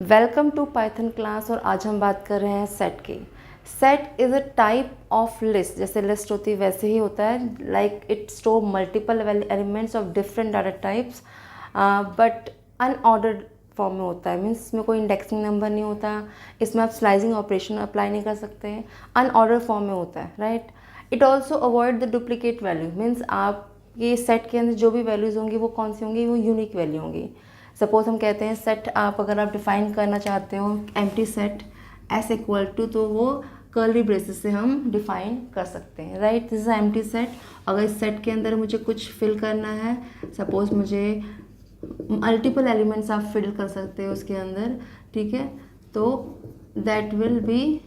Welcome to Python class. और आज हम बात कर रहे हैं सेट की। Set is a type of list. जैसे लिस्ट होती है वैसे ही होता है। Like it store multiple elements of different data types but unordered form में होता है। मीन्स इसमें कोई इंडेक्सिंग नंबर नहीं होता, इसमें आप स्लाइसिंग ऑपरेशन अप्लाई नहीं कर सकते हैं, अनऑर्डर फॉर्म में होता है, right. It also avoid the duplicate value. Means आप ये सेट के अंदर जो भी वैल्यूज़ होंगी वो कौन सी होंगी, वो यूनिक वैल्यू होंगी। सपोज हम कहते हैं सेट अगर आप डिफाइन करना चाहते हो empty set S equal to, तो वो कर्ली ब्रेसेस से हम डिफाइन कर सकते हैं, right. This is empty set. अगर इस सेट के अंदर मुझे कुछ फिल करना है, सपोज मुझे मल्टीपल एलिमेंट्स आप फिल कर सकते हो उसके अंदर, ठीक है, तो that will be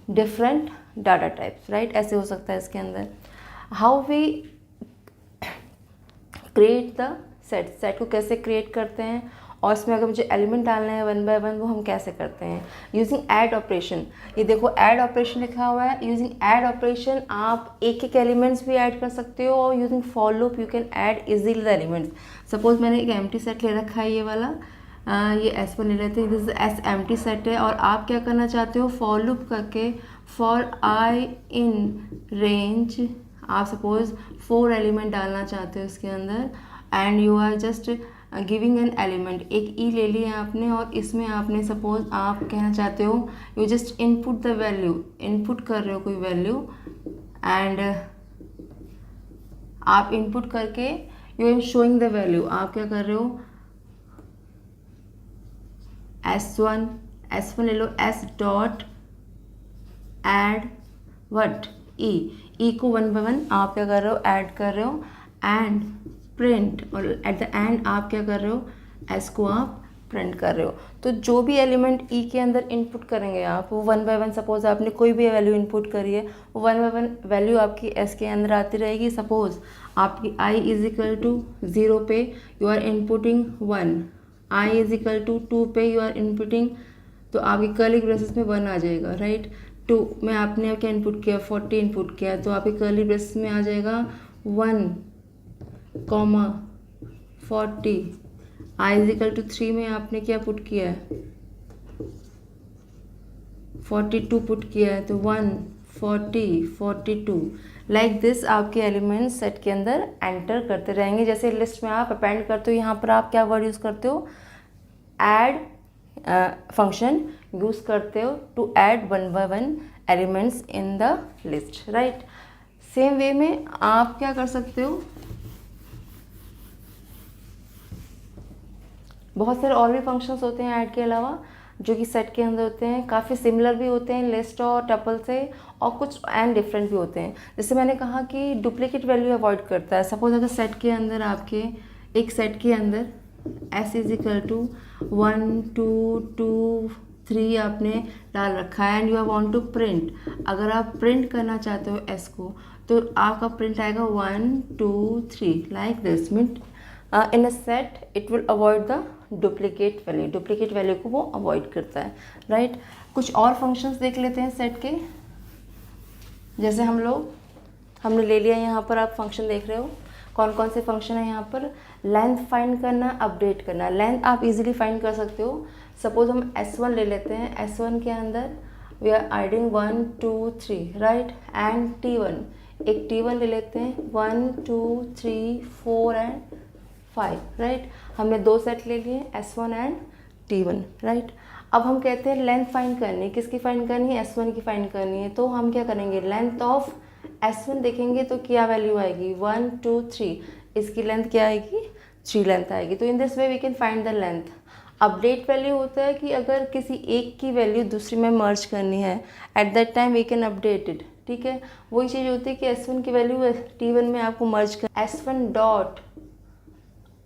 different data types, right. ऐसे हो सकता है इसके अंदर। How we create the set को कैसे क्रिएट करते हैं, और इसमें अगर मुझे एलिमेंट डालना है वन बाय वन, वो हम कैसे करते हैं यूजिंग ऐड ऑपरेशन। ये देखो ऐड ऑपरेशन लिखा हुआ है। यूजिंग ऐड ऑपरेशन आप एक एक एलिमेंट्स भी ऐड कर सकते हो, और using for loop you can add easily the elements. Suppose मैंने एक एम्प्टी सेट ले रखा है, ये वाला ये S1 ले लेते हैं। दिस एस एम्प्टी सेट है, और आप क्या करना चाहते हो, फॉर लूप करके फॉर आई इन रेंज आप सपोज 4 एलिमेंट डालना चाहते हो इसके अंदर, and you are just giving an element. एक ई ले लिया आपने, और इसमें आपने सपोज आप कहना चाहते हो you just input the value, input कर रहे हो कोई वैल्यू, एंड आप इनपुट करके you are showing the value. आप क्या कर रहे हो, S1 ले लो, S डॉट एड वट ई को वन बाय वन आप क्या कर रहे हो, ऐड कर रहे हो, एंड प्रिंट, और एट द एंड आप क्या कर रहे हो, एस को आप प्रिंट कर रहे हो। तो जो भी एलिमेंट ई के अंदर इनपुट करेंगे आप, वो वन बाय वन, सपोज आपने कोई भी वैल्यू इनपुट करी है, वो वन बाय वन वैल्यू आपकी एस के अंदर आती रहेगी। सपोज आपकी आई इज इक्वल टू 0 पे you are inputting 1, I is equal to 2 पे यू आर इनपुटिंग, तो आपकी कर्ली ब्रेसेस में 1 आ जाएगा, राइट। 2 में आपने क्या इनपुट किया, 40 इनपुट किया, तो आपकी कर्ली ब्रेसेस में आ जाएगा 1, 40। आई इजिकल टू 3 में आपने क्या पुट किया है, 42 पुट किया है, तो 1, 40, 42। लाइक दिस आपके एलिमेंट्स सेट के अंदर एंटर करते रहेंगे। जैसे लिस्ट में आप अपेंड करते हो, यहाँ पर आप क्या वर्ड यूज़ करते हो, ऐड फंक्शन यूज़ करते हो to add one by one elements in the list, right. Same way में आप क्या कर सकते हो, बहुत सारे और भी फंक्शंस होते हैं ऐड के अलावा जो कि सेट के अंदर होते हैं, काफ़ी सिमिलर भी होते हैं लिस्ट और टपल से, और कुछ एंड डिफरेंट भी होते हैं। जैसे मैंने कहा कि डुप्लीकेट वैल्यू अवॉइड करता है। सपोज अगर सेट के अंदर आपके एक सेट के अंदर S इज इक्वल टू 1, 2, 2, 3 आपने डाल रखा है, and you want to print. अगर आप प्रिंट करना चाहते हो S को, तो आपका प्रिंट आएगा 1, 2, 3 like this. Mean in a set it will avoid the duplicate value को वो अवॉइड करता है, राइट। कुछ और फंक्शंस देख लेते हैं सेट के। जैसे हमने ले लिया, यहाँ पर आप फंक्शन देख रहे हो, कौन कौन से फंक्शन है यहाँ पर। लेंथ फाइंड करना, अपडेट करना। लेंथ आप इजीली फाइंड कर सकते हो। सपोज हम S1 ले लेते हैं, S1 के अंदर we are adding 1, 2, 3, right, and T1, एक T1 ले लेते हैं, 1, 2, 3, 4 एंड 5, राइट। हमने 2 सेट ले लिए, S1 एंड T1, राइट। अब हम कहते हैं लेंथ फाइंड करनी है। किसकी फाइंड करनी है, S1 की फाइंड करनी है। तो हम क्या करेंगे, लेंथ ऑफ S1 देखेंगे तो क्या वैल्यू आएगी, 1, 2, 3। इसकी लेंथ क्या आएगी, 3 लेंथ आएगी। तो in this way we can find the length. Update value होता है कि अगर किसी एक की वैल्यू दूसरी में मर्ज करनी है, at that time we can update it, ठीक है। वही चीज़ होती है कि S1 की वैल्यू T1 में आपको मर्ज कर, S1 डॉट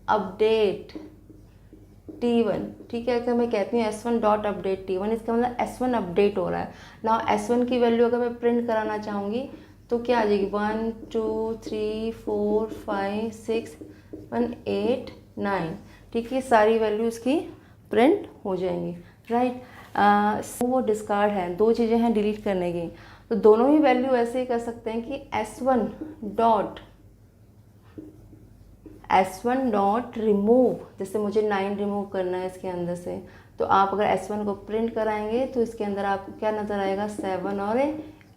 अपडेट T1, ठीक है। अगर मैं कहती हूँ S1 डॉट अपडेट T1, इसका मतलब S1 अपडेट हो रहा है ना। S1 की वैल्यू अगर मैं प्रिंट कराना चाहूँगी तो क्या आ जाएगी, 1, 2, 3, 4, 5, 6, 7, 8, 9, ठीक है। सारी वैल्यू इसकी प्रिंट हो जाएंगी, राइट। वो डिस्कार्ड है, 2 चीज़ें हैं डिलीट करने की, तो दोनों ही वैल्यू ऐसे ही कर सकते हैं कि S1 डॉट रिमूव, जैसे मुझे 9 रिमूव करना है इसके अंदर से, तो आप अगर S1 को प्रिंट कराएंगे तो इसके अंदर आपको क्या नज़र आएगा, 7 और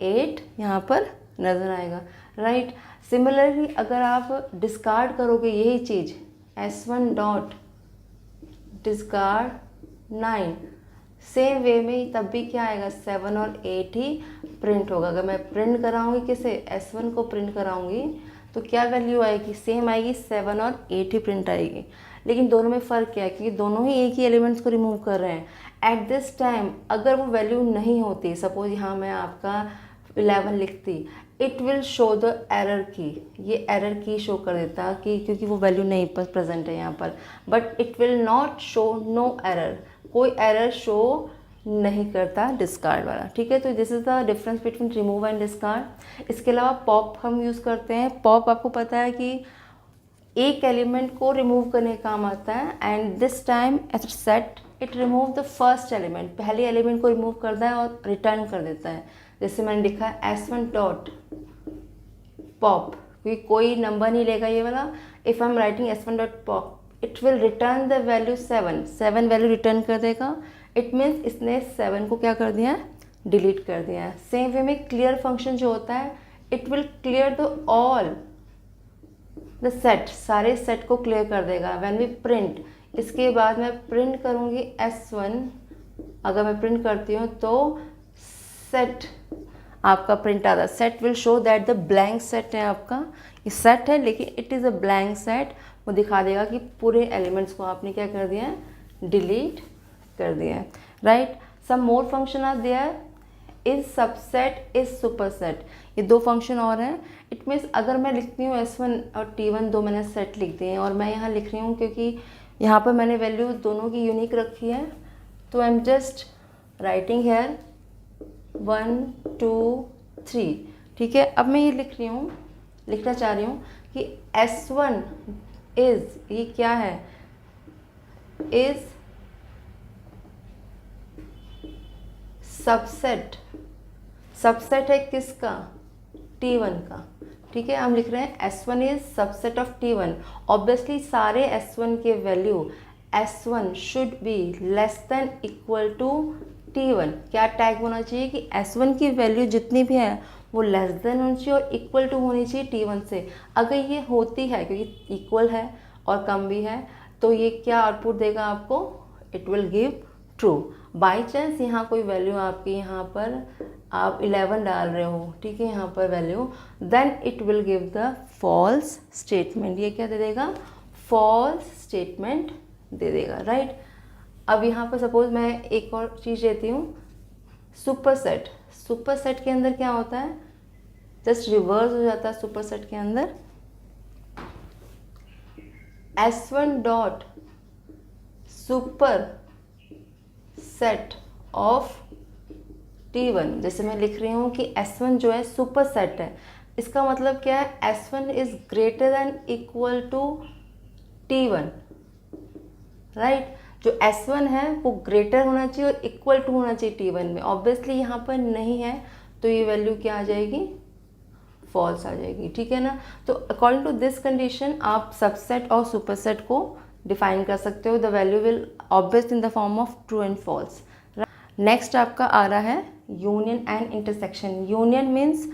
8 यहाँ पर नज़र आएगा, राइट। सिमिलरली अगर आप डिस्कार्ड करोगे यही चीज़, S1 dot discard 9, same way में तब भी क्या आएगा, 7 और 8 ही प्रिंट होगा। अगर मैं प्रिंट कराऊंगी किसे, S1 को प्रिंट कराऊंगी तो क्या वैल्यू आएगी, सेम आएगी, 7 और 8 ही प्रिंट आएगी। लेकिन दोनों में फ़र्क क्या है, क्योंकि दोनों ही एक ही एलिमेंट्स को रिमूव कर रहे हैं एट दिस टाइम। अगर वो वैल्यू नहीं होती, सपोज यहाँ मैं आपका 11 लिखती, it will show the error की, ये एरर की शो कर देता कि क्योंकि वो वैल्यू नहीं प्रेजेंट है यहाँ पर, but it will not show no error, कोई एरर शो नहीं करता डिस्कार्ड वाला, ठीक है। तो this is the difference between remove and discard. इसके अलावा पॉप हम यूज़ करते हैं। पॉप आपको पता है कि एक एलिमेंट को रिमूव करने का काम आता है, and this time at set it remove the first element, पहले एलिमेंट को रिमूव करता है और रिटर्न कर देता है। जैसे मैंने लिखा है S1 डॉट पॉप, क्योंकि कोई नंबर नहीं लेगा ये वाला। If I am writing S1 dot pop, it will return the value 7 value return कर देगा। इट मीन्स इसने 7 को क्या कर दिया है, डिलीट कर दिया है। सेम वे में क्लियर फंक्शन जो होता है, it will clear the all the set, सारे सेट को क्लियर कर देगा। व्हेन वी प्रिंट, इसके बाद मैं प्रिंट करूँगी S1, अगर मैं प्रिंट करती हूँ तो सेट आपका प्रिंट आता है। Set will show that the blank set है आपका, ये सेट है लेकिन it is a blank set. वो दिखा देगा कि पूरे एलिमेंट्स को आपने क्या कर दिया है, डिलीट कर दिया है, right. Some more function are there, is subset, is superset, ये दो फंक्शन और हैं। इट मीन्स अगर मैं लिखती हूँ S1 और T1, दो मैंने सेट लिख दिए हैं और मैं यहाँ लिख रही हूँ क्योंकि यहाँ पर मैंने वैल्यू दोनों की यूनिक रखी है, तो I am just writing here 1 2 3, ठीक है। अब मैं ये लिखना चाह रही हूँ कि S1 इज, ये क्या है, इज सबसेट, सबसेट है किसका, T1 का, ठीक है। हम लिख रहे हैं S1 is subset of T1। Obviously सारे S1 के value S1 should be less than equal to T1। क्या टैग होना चाहिए कि S1 की वैल्यू जितनी भी है वो लेस देन होनी चाहिए और इक्वल टू होनी चाहिए T1 से। अगर ये होती है, क्योंकि इक्वल है और कम भी है, तो ये क्या आउटपुट देगा आपको, it will give true. By chance यहाँ कोई वैल्यू आपकी, यहाँ पर आप 11 डाल रहे हो, ठीक है, यहाँ पर value, then it will give the false statement. ये क्या दे देगा, फॉल्स स्टेटमेंट दे देगा, राइट। अब यहाँ पर सपोज मैं एक और चीज़ देती हूँ, सुपरसेट। सुपरसेट के अंदर क्या होता है, जस्ट रिवर्स हो जाता है सुपरसेट के अंदर। S1 dot super set of T1, जैसे मैं लिख रही हूँ कि S1 जो है सुपर सेट है, इसका मतलब क्या है, S1 is greater than equal to T1, right. जो S1 है वो ग्रेटर होना चाहिए और इक्वल टू होना चाहिए T1 में। ऑब्वियसली यहाँ पर नहीं है, तो ये वैल्यू क्या आ जाएगी, फॉल्स आ जाएगी, ठीक है ना। तो अकॉर्डिंग टू दिस कंडीशन आप सबसेट और सुपरसेट को डिफाइन कर सकते हो। The value will obvious in the form of true and false. Next आपका आ रहा है union and intersection. Union means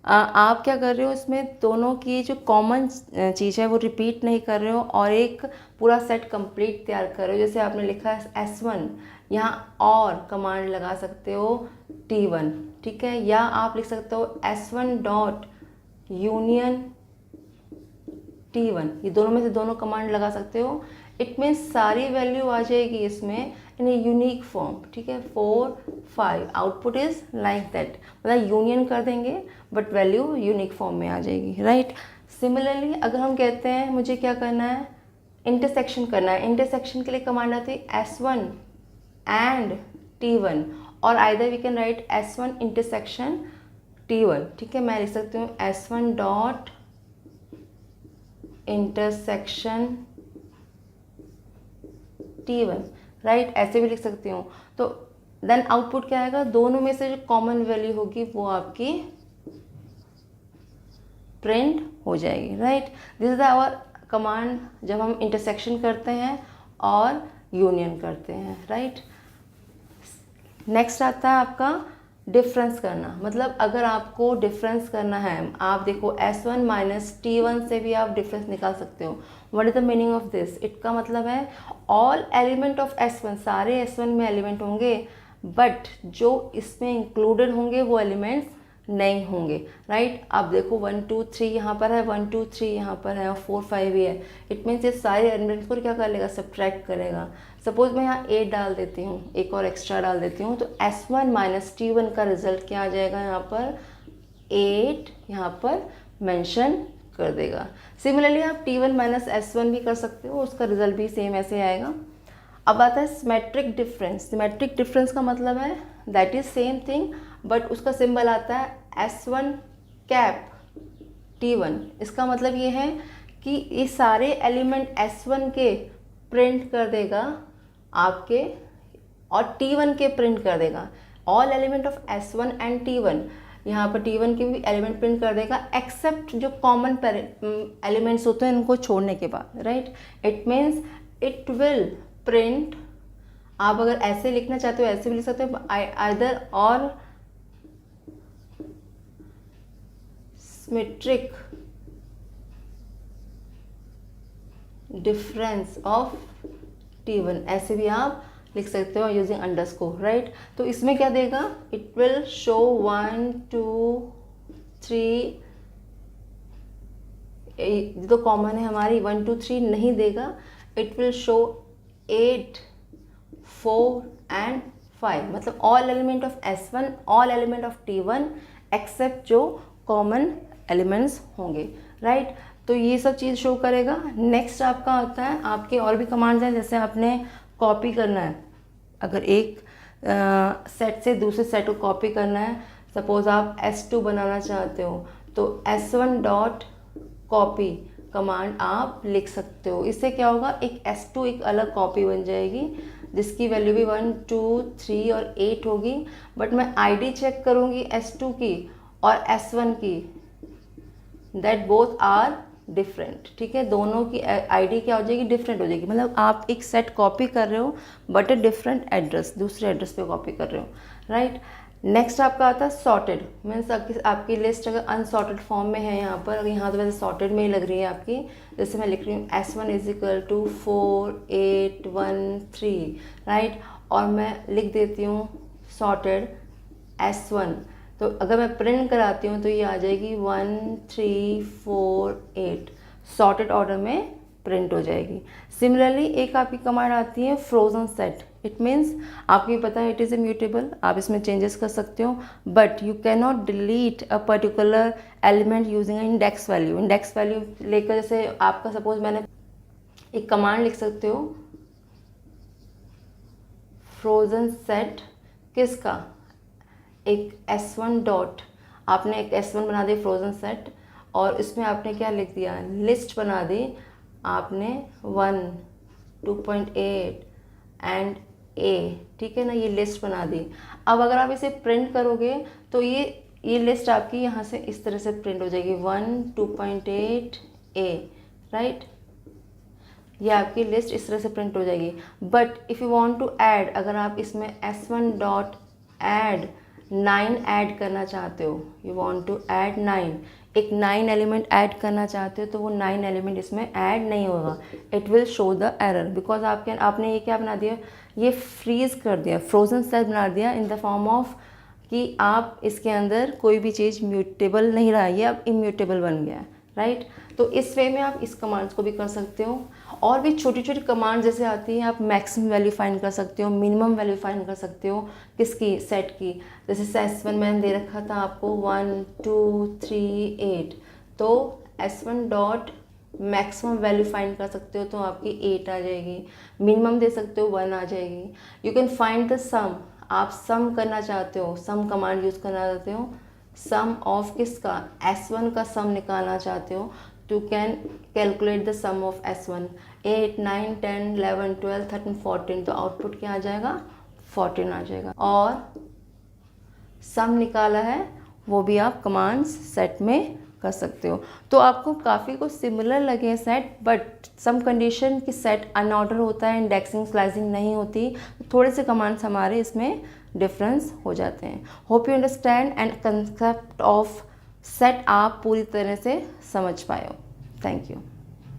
आप क्या कर रहे हो, इसमें दोनों की जो कॉमन चीज़ है वो रिपीट नहीं कर रहे हो और एक पूरा सेट कंप्लीट तैयार कर रहे हो। जैसे आपने लिखा है S1, यहाँ और कमांड लगा सकते हो T1, ठीक है, या आप लिख सकते हो S1 डॉट यूनियन T1, ये दोनों में से दोनों कमांड लगा सकते हो। इट मीन्स सारी वैल्यू आ जाएगी इसमें इन ए यूनिक फॉर्म, ठीक है, 4 5, आउटपुट इज लाइक दैट, मतलब यूनियन कर देंगे बट वैल्यू यूनिक फॉर्म में आ जाएगी, राइट। सिमिलरली अगर हम कहते हैं मुझे क्या करना है, इंटरसेक्शन करना है, इंटरसेक्शन के लिए कमांड आती है S1 एंड T1, और either we can write S1 intersection T1, ठीक है। मैं लिख सकती हूँ S1 dot intersection T1, right, ऐसे भी लिख सकती हूँ। तो देन आउटपुट क्या आएगा, दोनों में से जो कॉमन वैल्यू होगी वो आपकी प्रिंट हो जाएगी, right. This is our command जब हम इंटरसेक्शन करते हैं और यूनियन करते हैं, राइट। नेक्स्ट आता है आपका डिफरेंस करना। मतलब अगर आपको डिफरेंस करना है, आप देखो S1 माइनस T1 से भी आप डिफरेंस निकाल सकते हो। What is the meaning of this? इसका मतलब है ऑल एलिमेंट ऑफ S1, सारे S1 में एलिमेंट होंगे, बट जो इसमें इंक्लूडेड होंगे वो एलिमेंट्स नहीं होंगे, राइट। आप देखो 1 2 3 यहाँ पर है, 1 2 3 यहाँ पर है और 4 5 भी है। इट मीन्स ये सारे एलिमेंट्स को क्या कर लेगा? सब्ट्रैक्ट करेगा। सपोज मैं यहाँ 8 डाल देती हूँ, एक और एक्स्ट्रा डाल देती हूँ, तो S1 माइनस T1 का रिजल्ट क्या आ जाएगा? यहाँ पर 8 यहाँ पर मेंशन कर देगा। सिमिलरली आप T1 माइनस S1 भी कर सकते हो, उसका रिजल्ट भी सेम ऐसे आएगा। अब आता है सिमेट्रिक डिफरेंस। सिमेट्रिक डिफरेंस का मतलब है that is same thing, but उसका सिंबल आता है S1 कैप T1। इसका मतलब ये है कि ये सारे एलिमेंट S1 के प्रिंट कर देगा आपके, और T1 के प्रिंट कर देगा। All element of S1 and T1, यहाँ पर T1 के भी एलिमेंट प्रिंट कर देगा, एक्सेप्ट जो कॉमन एलिमेंट्स होते हैं उनको छोड़ने के बाद, right. It means it will print, आप अगर ऐसे लिखना चाहते हो ऐसे भी लिख सकते हो, आइदर और सिमेट्रिक डिफरेंस ऑफ T1, ऐसे भी आप लिख सकते हो यूजिंग अंडरस्कोर, राइट। तो इसमें क्या देगा? इट विल शो 1 2 3, जो कॉमन है हमारी 1 2 3 नहीं देगा। इट विल शो 8 4 एंड 5, मतलब all element of S1, all element of T1 except जो कॉमन एलिमेंट्स होंगे, राइट। तो ये सब चीज़ शो करेगा। नेक्स्ट आपका होता है, आपके और भी कमांड्स हैं, जैसे आपने कॉपी करना है, अगर एक सेट से दूसरे सेट को कॉपी करना है, सपोज आप S2 बनाना चाहते हो, तो S1 डॉट कॉपी कमांड आप लिख सकते हो। इससे क्या होगा? एक S2 एक अलग कॉपी बन जाएगी जिसकी वैल्यू भी 1 2 3 और 8 होगी, बट मैं आईडी चेक करूँगी S2 की और S1 की, दैट बोथ आर डिफरेंट, ठीक है। दोनों की आईडी क्या हो जाएगी? डिफरेंट हो जाएगी। मतलब आप एक सेट कॉपी कर रहे हो बट ए डिफरेंट एड्रेस, दूसरे एड्रेस पे कॉपी कर रहे हो, राइट। नेक्स्ट आपका आता है सॉर्टेड। मीन्स आपकी लिस्ट अगर अनसॉर्टेड फॉर्म में है यहाँ पर, अगर यहाँ तो वैसे सॉर्टेड में ही लग रही है आपकी, जैसे मैं लिख रही हूँ S1 is equal to 4 8 1 3, right, और मैं लिख देती हूँ सॉर्टेड S1, तो अगर मैं प्रिंट कराती हूँ तो ये आ जाएगी 1 3 4 8, सॉर्टेड ऑर्डर में प्रिंट हो जाएगी। सिमिलरली एक आपकी कमांड आती है फ्रोजन सेट। इट मीन्स आपको ये पता है इट इज़ इम्यूटेबल, आप इसमें चेंजेस कर सकते हो, but you can not delete a particular element using index value. Index value लेकर, जैसे आपका सपोज मैंने एक कमांड लिख सकते हो फ्रोजन सेट किसका? एक S1 डॉट, आपने एक S1 बना दी फ्रोजन सेट, और इसमें आपने क्या लिख दिया? लिस्ट बना दी आपने 1 2.8 एंड A, ठीक है ना, ये लिस्ट बना दी। अब अगर आप इसे प्रिंट करोगे तो ये लिस्ट आपकी यहाँ से इस तरह से प्रिंट हो जाएगी 1 2.8 A, राइट। ये आपकी लिस्ट इस तरह से प्रिंट हो जाएगी। But if you want to add, अगर आप इसमें S1 डॉट ऐड 9 ऐड करना चाहते हो, यू वांट टू ऐड 9, एक 9 एलिमेंट ऐड करना चाहते हो, तो वो 9 एलिमेंट इसमें ऐड नहीं होगा। It will show the error, because आपने ये क्या बना दिया? ये फ्रीज कर दिया, फ्रोजन सेल बना दिया इन द फॉर्म ऑफ कि आप इसके अंदर कोई भी चीज़ म्यूटेबल नहीं रहा, ये अब इम्यूटेबल बन गया है, राइट। तो इस वे में आप इस कमांड्स को भी कर सकते हो। और भी छोटी छोटी कमांड जैसे आती हैं, आप मैक्सिमम वैल्यू फाइंड कर सकते हो, मिनिमम वैल्यू फाइंड कर सकते हो, किसकी? सेट की। जैसे S1 मैंने दे रखा था आपको 1 2 3 8, तो S1 dot maximum value find कर सकते हो, तो आपकी 8 आ जाएगी। मिनिमम दे सकते हो 1 आ जाएगी। यू कैन फाइंड द सम, आप सम करना चाहते हो, सम कमांड यूज़ करना चाहते हो, सम ऑफ किसका? S1 का सम निकालना चाहते हो, तो can calculate the sum of S1 8 9 10 11 12 13 14, तो आउटपुट क्या आ जाएगा? 14 आ जाएगा। और सम निकाला है वो भी आप कमांड्स सेट में कर सकते हो। तो आपको काफ़ी कुछ सिमिलर लगे सेट, बट सम कंडीशन कि सेट अनऑर्डर होता है, इंडेक्सिंग स्लाइसिंग नहीं होती, तो थोड़े से कमांड्स हमारे इसमें डिफरेंस हो जाते हैं। Hope you understand and concept of set आप पूरी तरह से समझ पाए हो। Thank you.